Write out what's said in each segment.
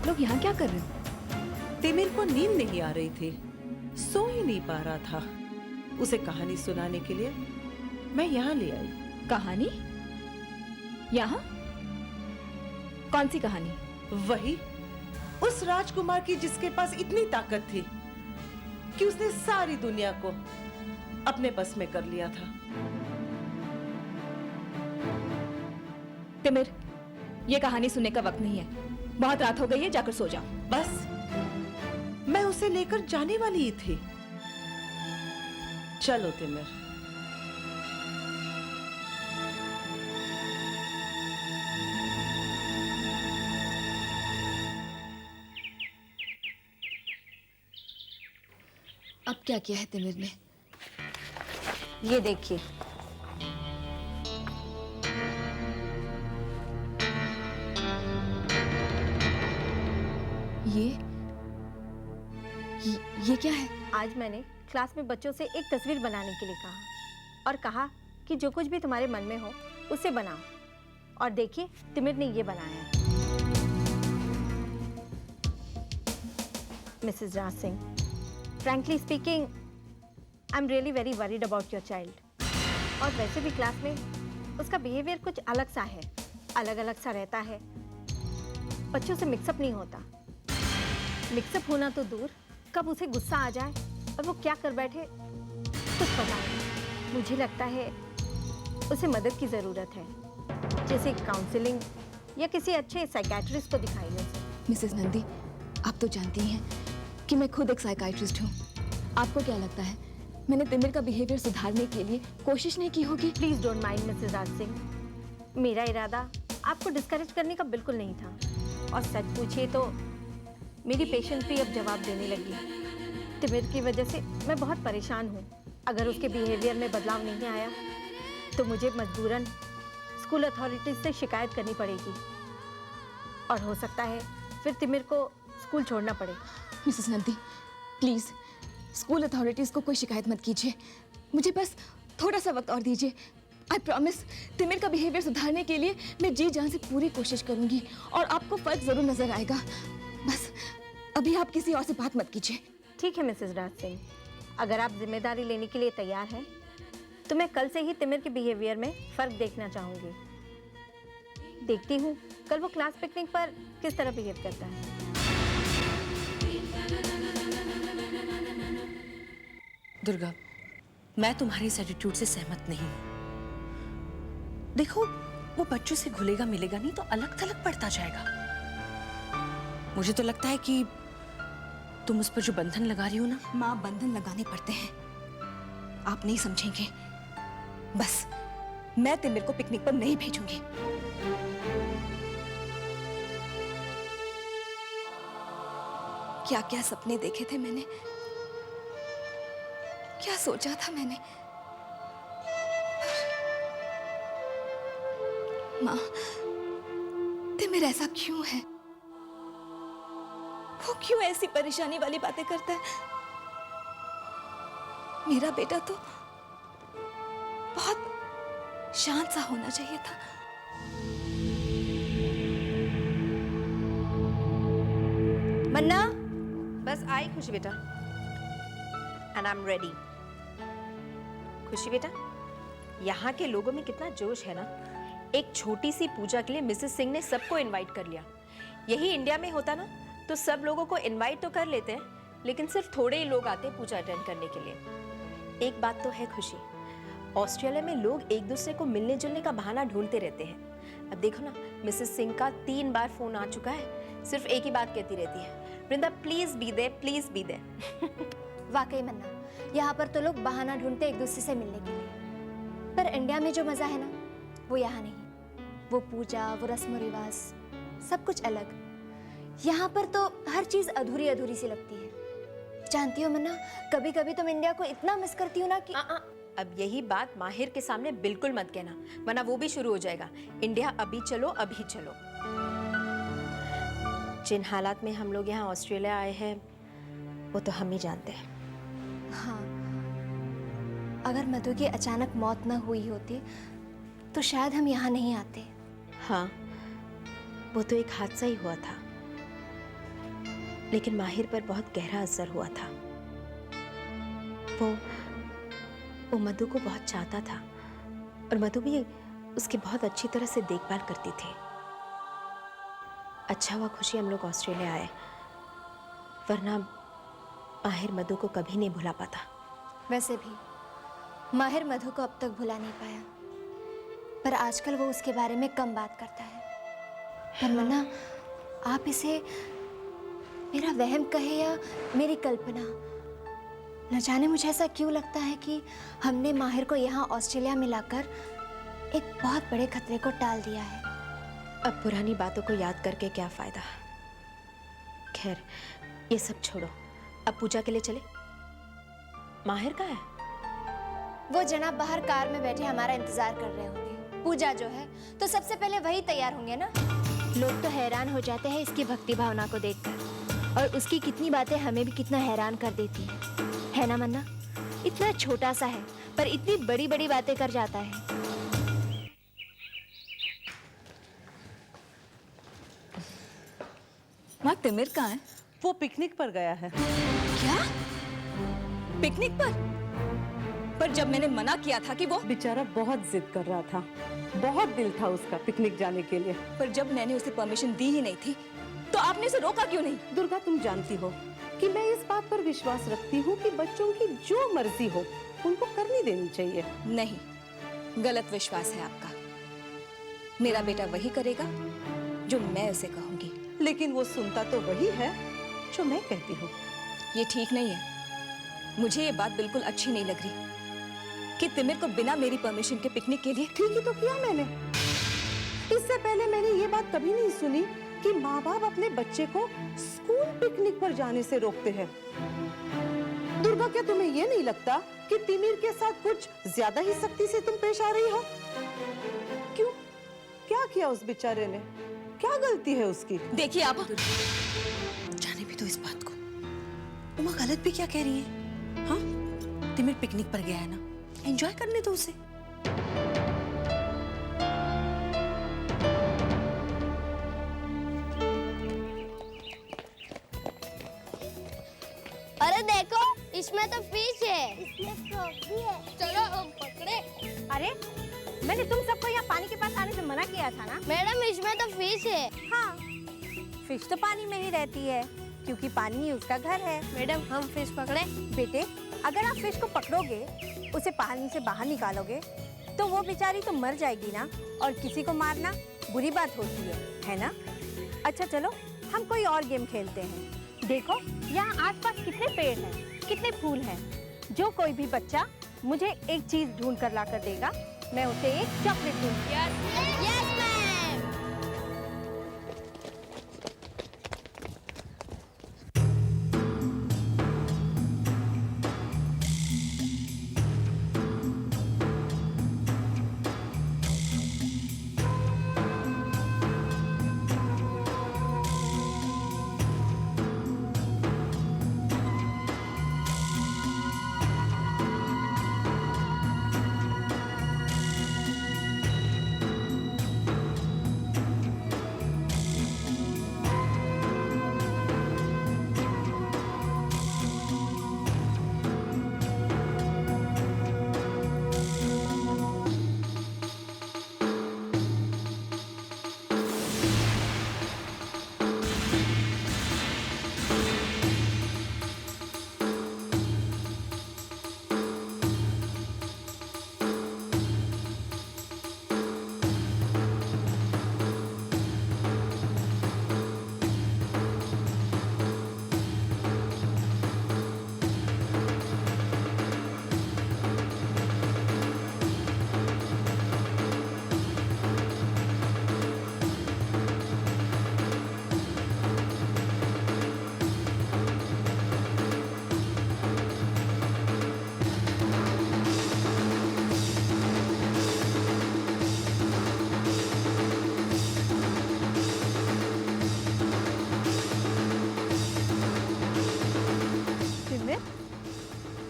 लोग यहाँ क्या कर रहे हो? तिमिर को नींद नहीं आ रही थी, सो ही नहीं पा रहा था। उसे कहानी सुनाने के लिए मैं यहाँ ले आई। कहानी? यहाँ? कौन सी कहानी? वही, उस राजकुमार की जिसके पास इतनी ताकत थी कि उसने सारी दुनिया को अपने बस में कर लिया था। तिमिर, ये कहानी सुनने का वक्त नहीं है। बहुत रात हो गई है, जाकर सो जाओ। बस मैं उसे लेकर जाने वाली ही थी। चलो तिमिर। अब क्या किया है तिमिर ने? ये देखिए, ये क्या है? आज मैंने क्लास में बच्चों से एक तस्वीर बनाने के लिए कहा और कहा कि जो कुछ भी तुम्हारे मन में हो उसे बनाओ। और देखिए, तिमिर ने ये बनाया है। Mrs Raj Singh, frankly speaking, I'm really very worried about your child. और वैसे भी क्लास में उसका बिहेवियर कुछ अलग सा है, अलग अलग सा रहता है, बच्चों से मिक्सअप नहीं होता। मिक्सअप होना तो दूर, कब उसे गुस्सा आ जाए और वो क्या कर बैठे कुछ पता नहीं। मुझे लगता है उसे मदद की ज़रूरत है, जैसे काउंसलिंग या किसी अच्छे साइकियाट्रिस्ट को दिखाइए उसे। मिसेस नंदी, आप तो जानती हैं कि मैं खुद एक साइकियाट्रिस्ट हूँ। आपको क्या लगता है मैंने तिमिर का बिहेवियर सुधारने के लिए कोशिश नहीं की होगी? Please don't mind Mrs Raj Singh, मेरा इरादा आपको डिस्करेज करने का बिल्कुल नहीं था। और सच पूछिए तो मेरी पेशेंट भी अब जवाब देने लगी है। तिमिर की वजह से मैं बहुत परेशान हूँ। अगर उसके बिहेवियर में बदलाव नहीं आया तो मुझे मजबूरन स्कूल अथॉरिटीज से शिकायत करनी पड़ेगी और हो सकता है फिर तिमिर को स्कूल छोड़ना पड़े। Mrs Nandi, please school authorities को कोई शिकायत मत कीजिए। मुझे बस थोड़ा सा वक्त और दीजिए। आई प्रॉमिस, तिमिर का बिहेवियर सुधारने के लिए मैं जी जान से पूरी कोशिश करूंगी और आपको फर्क जरूर नजर आएगा। बस अभी आप किसी और से बात मत कीजिए। ठीक है मिसेस राज सिंह, अगर आप जिम्मेदारी लेने के लिए तैयार हैं तो मैं कल से ही तिमिर के बिहेवियर में फ़र्क देखना चाहूँगी। देखती हूँ कल वो क्लास पिकनिक पर किस तरह बिहेव करता है। दुर्गा, मैं तुम्हारे इस एटीट्यूड से सहमत नहीं हूँ। देखो, वो बच्चों से घुलेगा मिलेगा नहीं तो अलग थलग पड़ता जाएगा। मुझे तो लगता है कि तुम उस पर जो बंधन लगा रही हो ना। माँ, बंधन लगाने पड़ते हैं, आप नहीं समझेंगे। बस मैं तिमिर को पिकनिक पर नहीं भेजूंगी। क्या क्या सपने देखे थे मैंने, क्या सोचा था मैंने। माँ, तिमिर ऐसा क्यों है? वो क्यों ऐसी परेशानी वाली बातें करता है? मेरा बेटा तो बहुत शांत सा होना चाहिए था। मन्ना, बस आई खुशी बेटा, एंड आई एम रेडी। खुशी बेटा, यहाँ के लोगों में कितना जोश है ना। एक छोटी सी पूजा के लिए मिसेस सिंह ने सबको इनवाइट कर लिया। यही इंडिया में होता ना तो सब लोगों को इनवाइट तो कर लेते हैं, लेकिन सिर्फ थोड़े ही लोग आते पूजा अटेंड करने के लिए। एक बात तो है खुशी, ऑस्ट्रेलिया में लोग एक दूसरे को मिलने जुलने का बहाना ढूंढते रहते हैं। अब देखो ना, मिसेस सिंह का 3 बार फोन आ चुका है, सिर्फ एक ही बात कहती रहती है, Vrinda please be there, please be there. वाकई मन्ना, यहाँ पर तो लोग बहाना ढूंढते एक दूसरे से मिलने के लिए, पर इंडिया में जो मजा है ना वो यहाँ नहीं। वो पूजा, वो रस्म रिवाज, सब कुछ अलग। यहाँ पर तो हर चीज अधूरी अधूरी सी लगती है। जानती हो मन्ना, कभी कभी तुम इंडिया को इतना मिस करती हो ना कि अब यही बात माहिर के सामने बिल्कुल मत कहना, वरना वो भी शुरू हो जाएगा, इंडिया अभी चलो अभी चलो। जिन हालात में हम लोग यहाँ ऑस्ट्रेलिया आए हैं वो तो हम ही जानते हैं। हाँ, अगर मधु की अचानक मौत न हुई होती तो शायद हम यहाँ नहीं आते। हाँ, वो तो एक हादसा ही हुआ था, लेकिन माहिर पर बहुत गहरा असर हुआ था। वो मधु को बहुत चाहता था और मधु भी उसकी बहुत अच्छी तरह से देखभाल करती थी। अच्छा हुआ खुशी हम लोग ऑस्ट्रेलिया आए, वरना माहिर मधु को कभी नहीं भुला पाता। वैसे भी माहिर मधु को अब तक भुला नहीं पाया, पर आजकल वो उसके बारे में कम बात करता है। पर मन्ना, आप इसे मेरा वहम कहे या मेरी कल्पना, न जाने मुझे ऐसा क्यों लगता है कि हमने माहिर को यहाँ ऑस्ट्रेलिया में लाकर एक बहुत बड़े खतरे को टाल दिया है। अब पुरानी बातों को याद करके क्या फायदा। खैर, ये सब छोड़ो, अब पूजा के लिए चले। माहिर कहाँ है? वो जनाब बाहर कार में बैठे हमारा इंतजार कर रहे होंगे। पूजा जो है तो सबसे पहले वही तैयार होंगे ना। लोग तो हैरान हो जाते हैं इसकी भक्ति भावना को देखकर, और उसकी कितनी बातें हमें भी कितना हैरान कर देती है ना मन्ना? इतना छोटा सा है पर इतनी बड़ी बड़ी बातें कर जाता है। माँ, तिमिर कहाँ है? वो पिकनिक पर गया है। क्या? पिकनिक पर? पर जब मैंने मना किया था कि वो बेचारा बहुत जिद कर रहा था, बहुत दिल था उसका पिकनिक जाने के लिए। पर जब मैंने उसे परमिशन दी ही नहीं थी तो आपने उसे रोका क्यों नहीं? दुर्गा, तुम जानती हो कि मैं इस बात पर विश्वास रखती हूँ कि बच्चों की जो मर्जी हो उनको करनी देनी चाहिए। नहीं, गलत विश्वास है आपका। मेरा बेटा वही करेगा जो मैं उसे कहूंगी। लेकिन वो सुनता तो वही है जो मैं कहती हूँ। ये ठीक नहीं है। मुझे ये बात बिल्कुल अच्छी नहीं लग रही कि तिमिर को बिना मेरी परमिशन के पिकनिक के लिए। ठीक ही तो किया मैंने। इससे पहले मैंने ये बात कभी नहीं सुनी कि माँ बाप अपने बच्चे को स्कूल पिकनिक पर जाने से रोकते हैं। दुर्गा, क्या तुम्हें ये नहीं लगता कि तिमिर के साथ कुछ ज्यादा ही सख्ती से तुम पेश आ रही हो? क्यों? क्या किया उस बेचारे ने? क्या गलती है उसकी? देखिए आप, जाने भी तो इस बात को। उमा गलत भी क्या कह रही है? हाँ, तिमिर पिकनिक पर गया है ना, एंजॉय करने दो उसे। अरे देखो, इसमें तो फिश है। इसमें फ्रॉग भी है। चलो हम पकड़े। अरे, मैंने तुम सबको यहाँ पानी के पास आने से मना किया था ना। मैडम, इसमें तो फिश है। हाँ, फिश तो पानी में ही रहती है क्योंकि पानी ही उसका घर है। मैडम, हम फिश पकड़े? बेटे, अगर आप फिश को पकड़ोगे, उसे पानी से बाहर निकालोगे, तो वो बेचारी तो मर जाएगी ना, और किसी को मारना बुरी बात होती है ना? अच्छा चलो, हम कोई और गेम खेलते हैं। देखो, यहाँ आसपास कितने पेड़ हैं, कितने फूल हैं। जो कोई भी बच्चा मुझे एक चीज ढूंढ कर ला कर देगा, मैं उसे एक चॉकलेट दूंगी। Yes ma'am.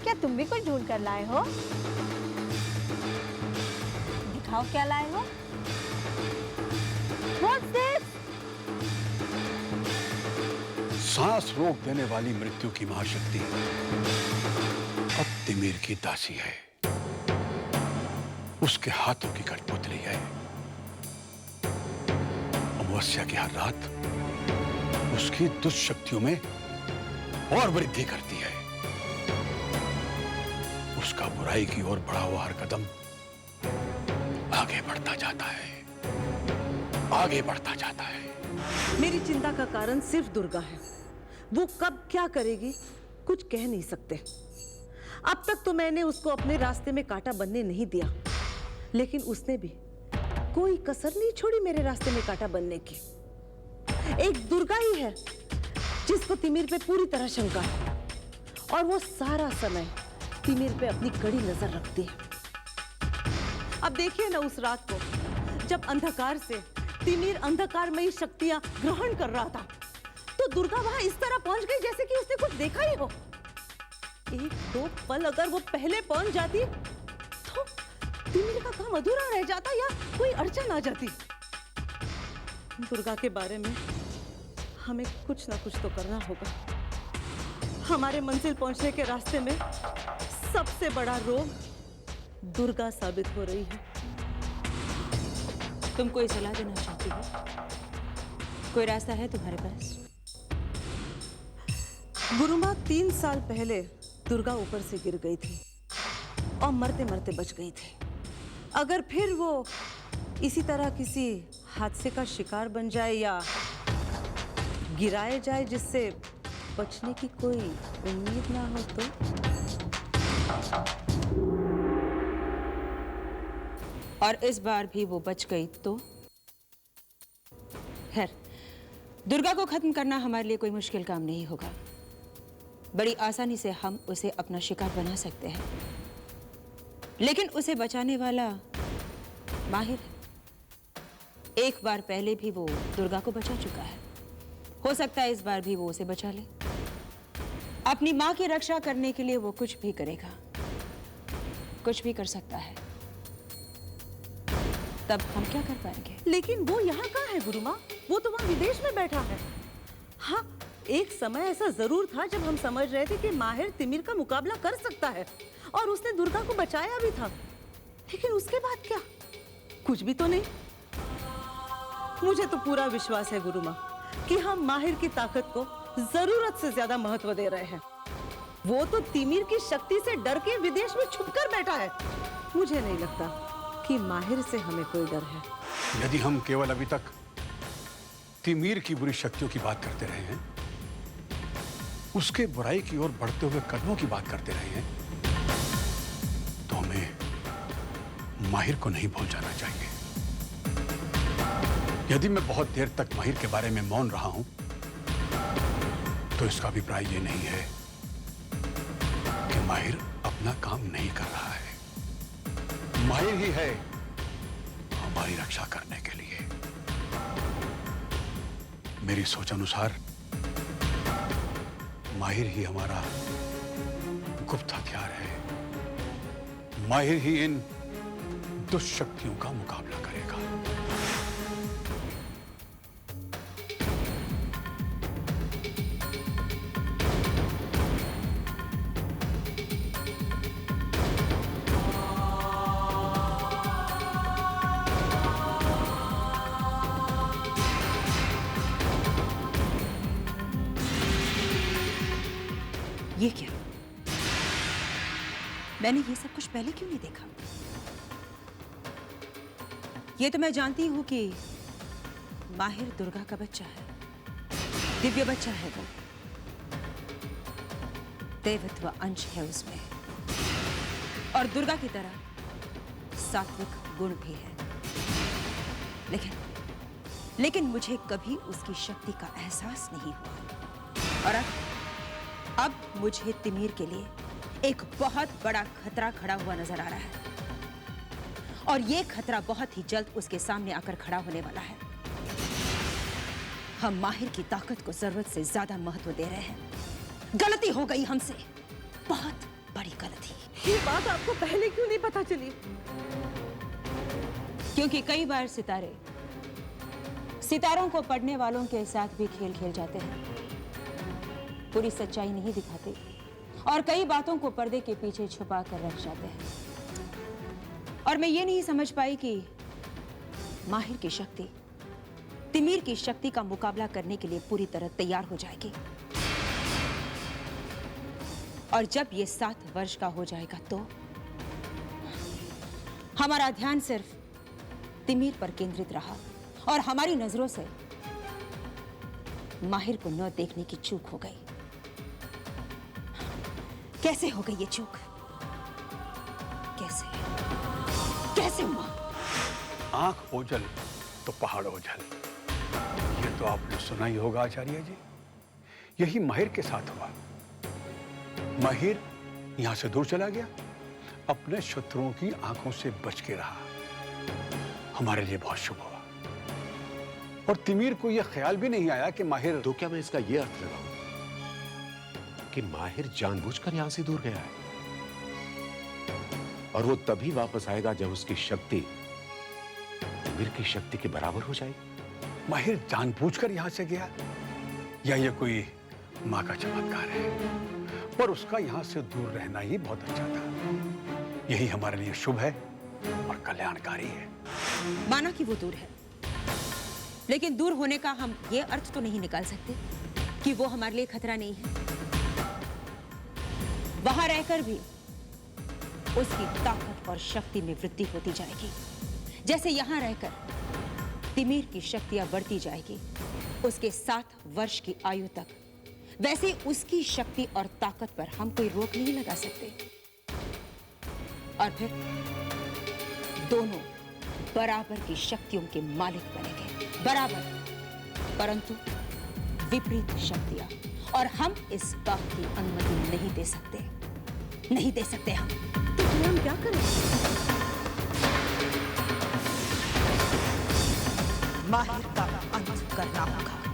क्या तुम भी कुछ ढूंढ कर लाए हो? दिखाओ क्या लाए हो। What's this? सांस रोक देने वाली मृत्यु की महाशक्ति अब तिमिर की दासी है। उसके हाथों की कठपुतली है। अमावस्या की हर रात उसकी दुष्शक्तियों में और वृद्धि करती है। उसका बुराई की ओर बढ़ा हुआ हर कदम आगे बढ़ता जाता है, आगे बढ़ता जाता है। मेरी चिंता का कारण सिर्फ दुर्गा है। वो कब क्या करेगी कुछ कह नहीं सकते। अब तक तो मैंने उसको अपने रास्ते में कांटा बनने नहीं दिया, लेकिन उसने भी कोई कसर नहीं छोड़ी मेरे रास्ते में कांटा बनने की। एक दुर्गा ही है जिसको तिमिर पे पूरी तरह शंका है, और वो सारा समय तिमिर पे अपनी कड़ी नजर रखती है। अब देखिए ना, उस रात को जब अंधकार से तिमिर अंधकारमयी शक्तियां ग्रहण कर रहा था, तो दुर्गा वहां इस तरह पहुंच गई जैसे कि उसने कुछ देखा ही हो। एक दो पल अगर वो पहले पहुंच जाती तो तिमिर का काम अधूरा रह जाता या कोई अड़चन आ जाती। दुर्गा के बारे में हमें कुछ ना कुछ तो करना होगा। हमारे मंजिल पहुंचने के रास्ते में सबसे बड़ा रोग दुर्गा साबित हो रही है। तुम कोई सलाह देना चाहती हो? कोई रास्ता है तुम्हारे पास? गुरुमा, 3 साल पहले दुर्गा ऊपर से गिर गई थी और मरते मरते बच गई थी। अगर फिर वो इसी तरह किसी हादसे का शिकार बन जाए या गिराए जाए जिससे बचने की कोई उम्मीद ना हो तो? और इस बार भी वो बच गई तो? खैर, दुर्गा को खत्म करना हमारे लिए कोई मुश्किल काम नहीं होगा। बड़ी आसानी से हम उसे अपना शिकार बना सकते हैं, लेकिन उसे बचाने वाला माहिर है। एक बार पहले भी वो दुर्गा को बचा चुका है। हो सकता है इस बार भी वो उसे बचा ले। अपनी मां की रक्षा करने के लिए वो कुछ भी करेगा, कुछ भी कर सकता है। तब हम क्या कर पाएंगे? लेकिन वो यहाँ कहाँ है गुरुमा? वो तो वहाँ विदेश में बैठा है। हाँ, एक समय ऐसा जरूर था जब हम समझ रहे थे कि माहिर तिमिर का मुकाबला कर सकता है, और उसने दुर्गा को बचाया भी था। लेकिन उसके बाद क्या? कुछ भी तो नहीं। मुझे तो पूरा विश्वास है गुरुमा कि हम माहिर की ताकत को जरूरत से ज्यादा महत्व दे रहे हैं। वो तो तिमिर की शक्ति से डर के विदेश में छुपकर बैठा है। मुझे नहीं लगता कि माहिर से हमें कोई डर है। यदि हम केवल अभी तक तिमिर की बुरी शक्तियों की बात करते रहे हैं, उसके बुराई की ओर बढ़ते हुए कदमों की बात करते रहे हैं, तो हमें माहिर को नहीं भूल जाना चाहिए। यदि मैं बहुत देर तक माहिर के बारे में मौन रहा हूं, तो इसका अभिप्राय यह नहीं है कि माहिर अपना काम नहीं कर रहा है। माहिर ही है हमारी रक्षा करने के लिए। मेरी सोच अनुसार माहिर ही हमारा गुप्त हथियार है। माहिर ही इन दुष्शक्तियों का मुकाबला करेगा। ये क्या? मैंने ये सब कुछ पहले क्यों नहीं देखा? ये तो मैं जानती हूं कि माहिर दुर्गा का बच्चा है, दिव्य बच्चा है। वो देवत्व अंश है उसमें, और दुर्गा की तरह सात्विक गुण भी है। लेकिन मुझे कभी उसकी शक्ति का एहसास नहीं हुआ, और अब मुझे तिमिर के लिए एक बहुत बड़ा खतरा खड़ा हुआ नजर आ रहा है, और यह खतरा बहुत ही जल्द उसके सामने आकर खड़ा होने वाला है। हम माहिर की ताकत को जरूरत से ज्यादा महत्व दे रहे हैं। गलती हो गई हमसे, बहुत बड़ी गलती। ये बात आपको पहले क्यों नहीं पता चली? क्योंकि कई बार सितारों को पढ़ने वालों के साथ भी खेल खेल जाते हैं। पूरी सच्चाई नहीं दिखाते और कई बातों को पर्दे के पीछे छुपा कर रख जाते हैं। और मैं ये नहीं समझ पाई कि माहिर की शक्ति तिमीर की शक्ति का मुकाबला करने के लिए पूरी तरह तैयार हो जाएगी। और जब ये 7 वर्ष का हो जाएगा तो हमारा ध्यान सिर्फ तिमीर पर केंद्रित रहा और हमारी नजरों से माहिर को न देखने की चूक हो गई। कैसे हो गई ये चूक? कैसे कैसे हुआ? आंख ओझल तो पहाड़ ओझल, ये तो आपने सुना ही होगा आचार्य जी। यही माहिर के साथ हुआ। माहिर यहां से दूर चला गया, अपने शत्रुओं की आंखों से बच के रहा। हमारे लिए बहुत शुभ हुआ। और तिमीर को यह ख्याल भी नहीं आया कि माहिर। तो क्या मैं इसका यह अर्थ लगाऊं कि माहिर जानबूझकर यहां से दूर गया है और वो तभी वापस आएगा जब उसकी शक्ति तिमीर की शक्ति के बराबर हो जाएगी? माहिर जानबूझकर यहां से गया या ये कोई मां का चमत्कार है? पर उसका यहां से दूर रहना ही बहुत अच्छा था। यही हमारे लिए शुभ है और कल्याणकारी है। माना कि वो दूर है, लेकिन दूर होने का हम ये अर्थ तो नहीं निकाल सकते कि वो हमारे लिए खतरा नहीं है। वहां रहकर भी उसकी ताकत और शक्ति में वृद्धि होती जाएगी। जैसे यहां रहकर तिमीर की शक्तियां बढ़ती जाएगी उसके 7 वर्ष की आयु तक, वैसे उसकी शक्ति और ताकत पर हम कोई रोक नहीं लगा सकते। और फिर दोनों बराबर की शक्तियों के मालिक बनेंगे, बराबर, परंतु विपरीत शक्तियां। और हम इस बात की अनुमति नहीं दे सकते, नहीं दे सकते हम। तो फिर हम क्या करें? माहिर का अंत करना होगा।